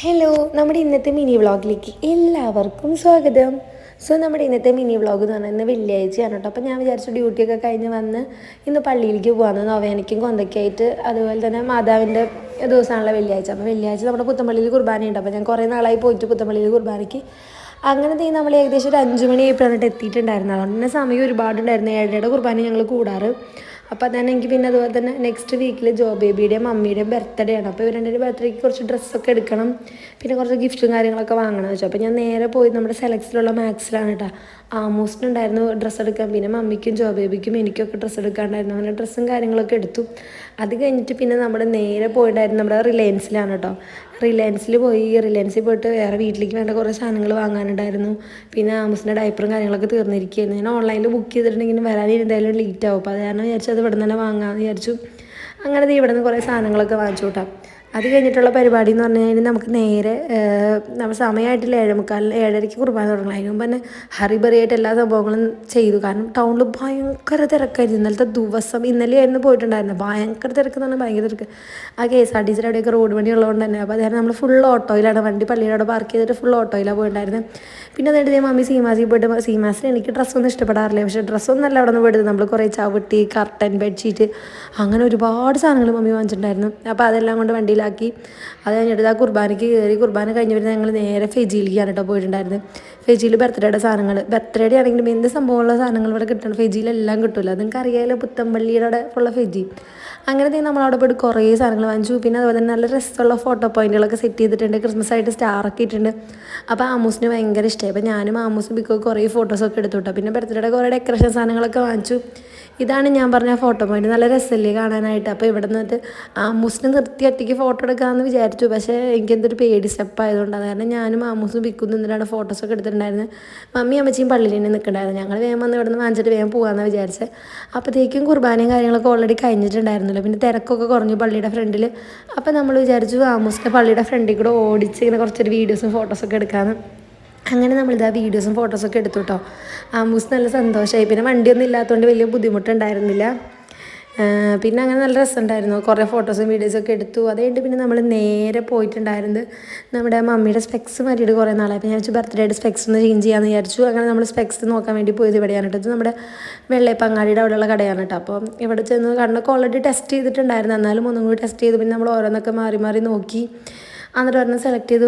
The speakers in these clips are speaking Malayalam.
ഹലോ, നമ്മുടെ ഇന്നത്തെ മിനി വ്ളോഗിലേക്ക് എല്ലാവർക്കും സ്വാഗതം. നമ്മുടെ ഇന്നത്തെ മിനി വ്ളോഗ് എന്ന് പറഞ്ഞാൽ ഇന്ന് വെള്ളിയാഴ്ചയാണ് കേട്ടോ. അപ്പോൾ ഞാൻ വിചാരിച്ചു ഡ്യൂട്ടിയൊക്കെ കഴിഞ്ഞ് വന്ന് ഇന്ന് പള്ളിയിലേക്ക് പോകാമെന്ന്, നൊവേനയ്ക്കും കൊന്തയ്ക്കായിട്ട്. അതുപോലെ തന്നെ മാതാവിൻ്റെ ദിവസമാണല്ലോ വെള്ളിയാഴ്ച. അപ്പോൾ വെള്ളിയാഴ്ച നമ്മുടെ പുത്തമ്പള്ളിയിൽ കുർബാനയുണ്ട്. അപ്പോൾ ഞാൻ കുറേ നാളായി പോയിട്ട് പുത്തമ്പള്ളിയിൽ കുർബാനയ്ക്ക്. അങ്ങനെ നമ്മൾ ഏകദേശം ഒരു 5 മണിയായപ്പോഴാണ് എത്തിയിട്ടുണ്ടായിരുന്നത്. അതുകൊണ്ട് തന്നെ സമയം ഒരുപാടുണ്ടായിരുന്നു. 7:30 കുർബാന ഞങ്ങൾ കൂടാറ്. അപ്പോൾ അതാണ് എനിക്ക്. പിന്നെ അതുപോലെ തന്നെ നെക്സ്റ്റ് വീക്കിൽ ജോ ബേബിയുടെയും മമ്മിയുടെയും ബർത്ത്ഡേ ആണ്. അപ്പോൾ ഇവരുടെ ബർത്ത്ഡേക്ക് കുറച്ച് ഡ്രസ്സൊക്കെ എടുക്കണം, പിന്നെ കുറച്ച് ഗിഫ്റ്റും കാര്യങ്ങളൊക്കെ വാങ്ങണമെന്ന് വെച്ചു. അപ്പോൾ ഞാൻ നേരെ പോയി നമ്മുടെ സെലക്സിലുള്ള മാക്സിലാണ് കേട്ടോ. ആമോസിനുണ്ടായിരുന്നു ഡ്രസ്സ് എടുക്കാൻ, പിന്നെ മമ്മിക്കും ജോ ബേബിക്കും എനിക്കൊക്കെ ഡ്രസ്സ് എടുക്കാണ്ടായിരുന്നു. അങ്ങനെ ഡ്രസ്സും കാര്യങ്ങളൊക്കെ എടുത്തു. അത് കഴിഞ്ഞിട്ട് പിന്നെ നമ്മൾ നേരെ പോയിട്ടുണ്ടായിരുന്നു നമ്മുടെ റിലയൻസിലാണ് കേട്ടോ. റിലയൻസിൽ പോയിട്ട് വേറെ വീട്ടിലേക്ക് വേണ്ട കുറേ സാധനങ്ങൾ വാങ്ങാനുണ്ടായിരുന്നു. പിന്നെ ആമസിൻ്റെ ഡയപ്പറും കാര്യങ്ങളൊക്കെ തീർന്നിരിക്കുകയായിരുന്നു. ഞാൻ ഓൺലൈനിൽ ബുക്ക് ചെയ്തിട്ടുണ്ടെങ്കിലും വരാൻ എന്തായാലും ലേറ്റ് ആവും. അപ്പോൾ അത് കാരണം വിചാരിച്ചു അത് ഇവിടെ നിന്ന് തന്നെ വാങ്ങാമെന്ന് വിചാരിച്ചു. അങ്ങനെ ഇവിടെ നിന്ന് കുറേ സാധനങ്ങളൊക്കെ വാങ്ങിച്ചു കൂട്ടാം. അത് കഴിഞ്ഞിട്ടുള്ള പരിപാടി എന്ന് പറഞ്ഞു കഴിഞ്ഞാൽ നമുക്ക് നേരെ നമ്മൾ സമയമായിട്ടില്ല, 7:45 7:30 കുർബാന തുടങ്ങണം. അതിന് മുമ്പ് തന്നെ ഹറിബറിയായിട്ട് എല്ലാ സംഭവങ്ങളും ചെയ്തു. കാരണം ടൗണിൽ ഭയങ്കര തിരക്കായിരുന്നു ഇന്നലത്തെ ദിവസം. ഇന്നലെയായിരുന്നു പോയിട്ടുണ്ടായിരുന്നത്. ഭയങ്കര തിരക്ക് എന്ന് പറഞ്ഞാൽ ഭയങ്കര തിരക്ക്. ആ KSRTC അവിടെയൊക്കെ റോഡ് പണി ഉള്ളതുകൊണ്ട് തന്നെ. അപ്പോൾ അതായത് നമ്മൾ ഫുൾ ഓട്ടോയിലാണ്, വണ്ടി പള്ളിയുടെ അവിടെ പാർക്ക് ചെയ്തിട്ട് ഫുൾ ഓട്ടോയിലാണ് പോയിട്ടുണ്ടായിരുന്നത്. പിന്നെ അതായത് ഇതേ മമ്മി സീമാസിൽ പോയിട്ട്, സീമാസിൽ എനിക്ക് ഡ്രസ്സൊന്നും ഇഷ്ടപ്പെടാറില്ല. പക്ഷേ ഡ്രസ്സൊന്നല്ല അവിടെ നിന്ന് പോയിട്ട് നമ്മൾ കുറേ ചവിട്ടി, കർട്ടൻ, ബെഡ്ഷീറ്റ്, അങ്ങനെ ഒരുപാട് സാധനങ്ങൾ മമ്മി വാങ്ങിച്ചിട്ടുണ്ടായിരുന്നു. അപ്പോൾ അതെല്ലാം കൊണ്ട് വണ്ടിയിലാക്കി. അത് കഴിഞ്ഞിട്ട് ആ കുർബാനയ്ക്ക് കയറി. കുർബാന കഴിഞ്ഞ് വരുന്ന ഞങ്ങൾ നേരെ ഫെജിയിലേക്കാണ് കേട്ടോ പോയിട്ടുണ്ടായിരുന്നത്. ഫെജിയിൽ ബർത്ത്ഡേയുടെ സാധനങ്ങൾ, ബർത്ത്ഡേ ആണെങ്കിലും എന്ത് സംഭവമുള്ള സാധനങ്ങൾ ഇവിടെ കിട്ടണം. ഫെജിയിലെല്ലാം കിട്ടുമല്ലോ, നിങ്ങൾക്ക് അറിയാമല്ലോ, പുത്തമ്പള്ളിയുടെ ഉള്ള ഫെജി. അങ്ങനെ നമ്മളവിടെ പോയിട്ട് കുറേ സാധനങ്ങൾ വാങ്ങിച്ചു. പിന്നെ അതുപോലെ തന്നെ നല്ല രസമുള്ള ഫോട്ടോ പോയിന്റുകളൊക്കെ സെറ്റ് ചെയ്തിട്ടുണ്ട്. ക്രിസ്മസ് ആയിട്ട് സ്റ്റാറൊക്കെ ഇട്ടിട്ടുണ്ട്. അപ്പോൾ ആമൂസിന് ഭയങ്കര ഇഷ്ടമായി. അപ്പോൾ ഞാനും ആമൂസും ബിക്കോ കുറേ ഫോട്ടോസൊക്കെ എടുത്തു കേട്ടോ. പിന്നെ ബർത്ത്ഡേയുടെ കുറേ ഡെക്കറേഷൻ സാധനങ്ങളൊക്കെ വാങ്ങിച്ചു. ഇതാണ് ഞാൻ പറഞ്ഞ ഫോട്ടോ പോയിന്റ്. നല്ല രസമല്ലേ കാണാനായിട്ട്. അപ്പോൾ ഇവിടെ നിന്നിട്ട് ആമൂസിനെ നിർത്തി ഒറ്റയ്ക്ക് ഫോട്ടോ എടുക്കാമെന്ന് വിചാരിച്ചു. പക്ഷേ എനിക്കെന്തൊരു പേടി സ്റ്റെപ്പായതുകൊണ്ട് അത് കാരണം ഞാനും ആമൂസും ബിക്കും നിന്നിട്ടാണ് ഫോട്ടോസൊക്കെ എടുത്തിട്ടുണ്ടായിരുന്നത്. മമ്മി അമ്മച്ചിയും പള്ളിയിൽ തന്നെ നിൽക്കണ്ടായിരുന്നു. ഞങ്ങൾ വേഗം വന്ന് ഇവിടെ നിന്ന് വാങ്ങിച്ചിട്ട് വേഗം പോകാമെന്നാണ് വിചാരിച്ചത്. അപ്പോഴത്തേക്കും കുർബാനയും കാര്യങ്ങളൊക്കെ ഓൾറെഡി കഴിഞ്ഞിട്ടുണ്ടായിരുന്നല്ലോ. പിന്നെ തിരക്കൊക്കെ കുറഞ്ഞു പള്ളിയുടെ ഫ്രണ്ടിൽ. അപ്പോൾ നമ്മൾ വിചാരിച്ചു ആമൂസിനെ പള്ളിയുടെ ഫ്രണ്ടിൽ കൂടെ ഓടിച്ച് ഇങ്ങനെ കുറച്ചൊരു വീഡിയോസും ഫോട്ടോസൊക്കെ എടുക്കാമെന്ന്. അങ്ങനെ നമ്മളിതാ വീഡിയോസും ഫോട്ടോസൊക്കെ എടുത്തു കേട്ടോ. ആമൂസ് നല്ല സന്തോഷമായി. പിന്നെ വണ്ടിയൊന്നും ഇല്ലാത്തതുകൊണ്ട് വലിയ ബുദ്ധിമുട്ടുണ്ടായിരുന്നില്ല. പിന്നെ അങ്ങനെ നല്ല രസമുണ്ടായിരുന്നു. കുറേ ഫോട്ടോസും വീഡിയോസൊക്കെ എടുത്തു. അത് കഴിഞ്ഞിട്ട് പിന്നെ നമ്മൾ നേരെ പോയിട്ടുണ്ടായിരുന്നത് നമ്മുടെ മമ്മിയുടെ സ്പെക്സ് മാറ്റിയിട്ട് കുറേ നാളായി. അപ്പോൾ ഞാൻ വെച്ചു ബർത്ത്ഡേയുടെ സ്പെക്സ് ഒന്ന് ചേഞ്ച് ചെയ്യാമെന്ന് വിചാരിച്ചു. അങ്ങനെ നമ്മൾ സ്പെക്സ് നോക്കാൻ വേണ്ടി പോയത് ഇവിടെയാണ് കേട്ടോ. ഇത് നമ്മുടെ വെള്ളയപ്പങ്ങാടിയുടെ അവിടെയുള്ള കടയാണ് കേട്ടോ. അപ്പോൾ ഇവിടെ ചെന്ന് കണ്ണൊക്കെ ഓൾറെഡി ടെസ്റ്റ് ചെയ്തിട്ടുണ്ടായിരുന്നു. എന്നാലും ഒന്നും കൂടി ടെസ്റ്റ് ചെയ്തു. പിന്നെ നമ്മൾ ഓരോന്നൊക്കെ മാറി മാറി നോക്കി. എന്നിട്ട് ഒരെണ്ണം സെലക്ട് ചെയ്തു.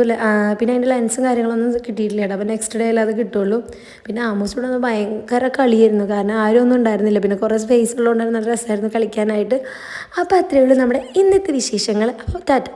പിന്നെ അതിൻ്റെ ലെൻസും കാര്യങ്ങളൊന്നും കിട്ടിയിട്ടില്ല കേട്ടോ. അപ്പോൾ നെക്സ്റ്റ് ഡേയിൽ അത് കിട്ടുള്ളൂ. പിന്നെ ആമോസ് ഇവിടെ നിന്ന് ഭയങ്കര കളിയായിരുന്നു. കാരണം ആരും ഒന്നും ഉണ്ടായിരുന്നില്ല. പിന്നെ കുറേ സ്പേസ് ഉള്ളതുകൊണ്ടായിരുന്നു നല്ല രസമായിരുന്നു കളിക്കാനായിട്ട്. അപ്പോൾ അത്രയേ ഉള്ളൂ നമ്മുടെ ഇന്നത്തെ വിശേഷങ്ങൾ. അപ്പോൾ ടാറ്റ.